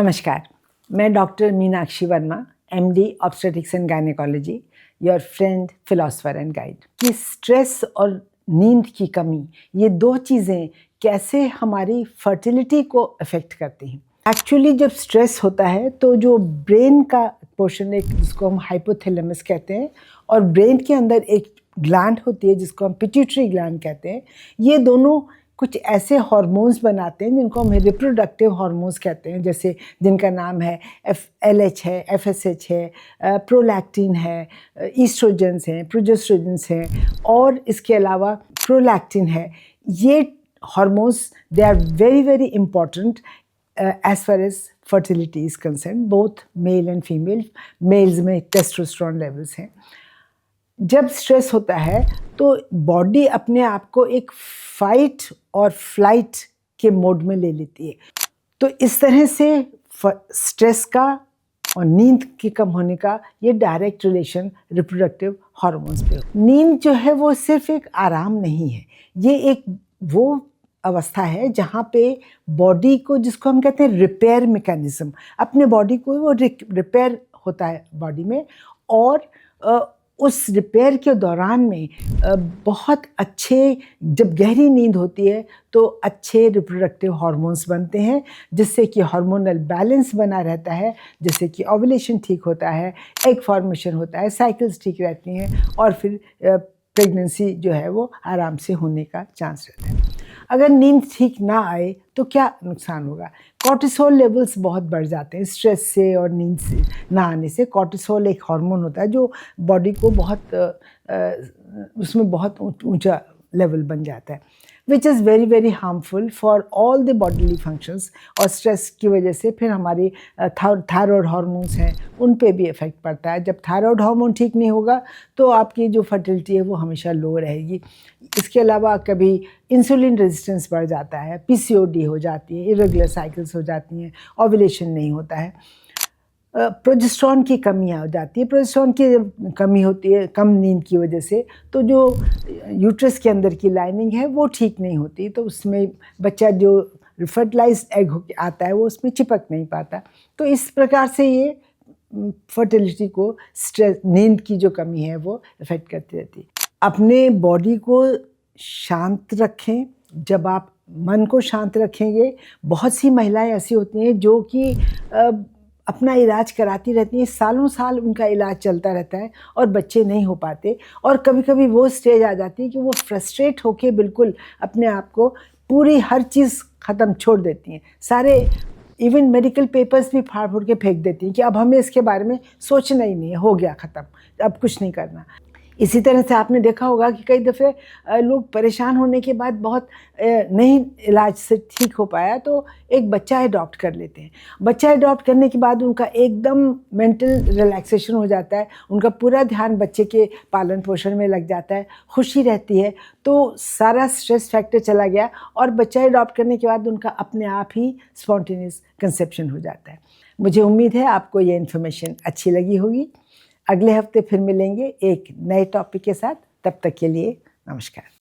नमस्कार, मैं doctor Meenakshi Verma, MD obstetrics and gynaecology, your friend, philosopher and guide. कि stress और नींद की कमी, ये दो चीज़ें कैसे हमारी फर्टिलिटी को अफेक्ट करती हैं। एक्चुअली जब स्ट्रेस होता है तो जो ब्रेन का पोर्शन है जिसको हम हाइपोथैलेमस कहते हैं, और ब्रेन के अंदर एक ग्लैंड होती है जिसको हम पिट्यूटरी ग्लैंड कहते हैं, ये दोनों कुछ ऐसे हार्मोन्स बनाते हैं जिनको हम रिप्रोडक्टिव हार्मोन्स कहते हैं, जैसे जिनका नाम है LH है, FSH है, प्रोलैक्टिन है, ईस्ट्रोजेंस हैं, प्रोजेस्ट्रोजेंस हैं, और इसके अलावा प्रोलैक्टिन है। ये hormones they are very very important as far as fertility is concerned, both male and female. Males में टेस्टोस्टेरोन लेवल्स हैं। जब स्ट्रेस होता है तो बॉडी अपने आप को एक फाइट और फ्लाइट के मोड में ले लेती है। तो इस तरह से स्ट्रेस का और नींद के कम होने का ये डायरेक्ट रिलेशन रिप्रोडक्टिव हार्मोन्स पे। नींद जो है वो सिर्फ एक आराम नहीं है, ये एक वो अवस्था है जहाँ पे बॉडी को, जिसको हम कहते हैं रिपेयर मैकेनिज्म, अपने बॉडी को वो रिपेयर होता है बॉडी में, और उस रिपेयर के दौरान में बहुत अच्छे, जब गहरी नींद होती है तो अच्छे रिप्रोडक्टिव हार्मोन्स बनते हैं, जिससे कि हार्मोनल बैलेंस बना रहता है, जिससे कि ओव्यूलेशन ठीक होता है, एग फॉर्मेशन होता है, साइकिल्स ठीक रहती हैं, और फिर प्रेगनेंसी जो है वो आराम से होने का चांस रहता है। अगर नींद ठीक ना आए तो क्या नुकसान होगा? कॉर्टिसोल लेवल्स बहुत बढ़ जाते हैं स्ट्रेस से और नींद से ना आने से। कॉर्टिसोल एक हार्मोन होता है जो बॉडी को बहुत उसमें बहुत ऊंचा लेवल बन जाता है, which is very very harmful for all the bodily functions. और स्ट्रेस की वजह से फिर हमारी थायराइड हार्मोन्स हैं, उन पे भी इफ़ेक्ट पड़ता है। जब थायराइड हार्मोन ठीक नहीं होगा तो आपकी जो फर्टिलिटी है वो हमेशा लो रहेगी। इसके अलावा कभी इंसुलिन रेजिस्टेंस बढ़ जाता है, PCOD हो जाती है, इरेगुलर साइकिल्स हो जाती हैं, ओव्यूलेशन नहीं होता है, प्रोजेस्टेरॉन की कमी हो जाती है। प्रोजेस्टेरॉन की कमी होती है कम नींद की वजह से, तो जो यूट्रस के अंदर की लाइनिंग है वो ठीक नहीं होती, तो उसमें बच्चा जो फर्टिलाइज्ड एग होकर आता है वो उसमें चिपक नहीं पाता। तो इस प्रकार से ये फर्टिलिटी को, स्ट्रेस, नींद की जो कमी है वो इफ़ेक्ट करती रहती है। अपने बॉडी को शांत रखें। जब आप मन को शांत रखेंगे, बहुत सी महिलाएं ऐसी होती हैं जो कि अपना इलाज कराती रहती हैं, सालों साल उनका इलाज चलता रहता है और बच्चे नहीं हो पाते, और कभी कभी वो स्टेज आ जाती है कि वो फ्रस्ट्रेट होके बिल्कुल अपने आप को पूरी हर चीज़ ख़त्म छोड़ देती हैं, सारे इवन मेडिकल पेपर्स भी फाड़ फूड़ के फेंक देती हैं कि अब हमें इसके बारे में सोचना ही नहीं है, हो गया ख़त्म, अब कुछ नहीं करना। इसी तरह से आपने देखा होगा कि कई दफ़े लोग परेशान होने के बाद बहुत नहीं इलाज से ठीक हो पाया तो एक बच्चा अडॉप्ट कर लेते हैं। बच्चा अडॉप्ट करने के बाद उनका एकदम मेंटल रिलैक्सेशन हो जाता है, उनका पूरा ध्यान बच्चे के पालन पोषण में लग जाता है, खुशी रहती है, तो सारा स्ट्रेस फैक्टर चला गया, और बच्चा अडॉप्ट करने के बाद उनका अपने आप ही स्पॉन्टेनियस कंसेप्शन हो जाता है। मुझे उम्मीद है आपको ये इन्फॉर्मेशन अच्छी लगी होगी। अगले हफ्ते फिर मिलेंगे एक नए टॉपिक के साथ। तब तक के लिए नमस्कार।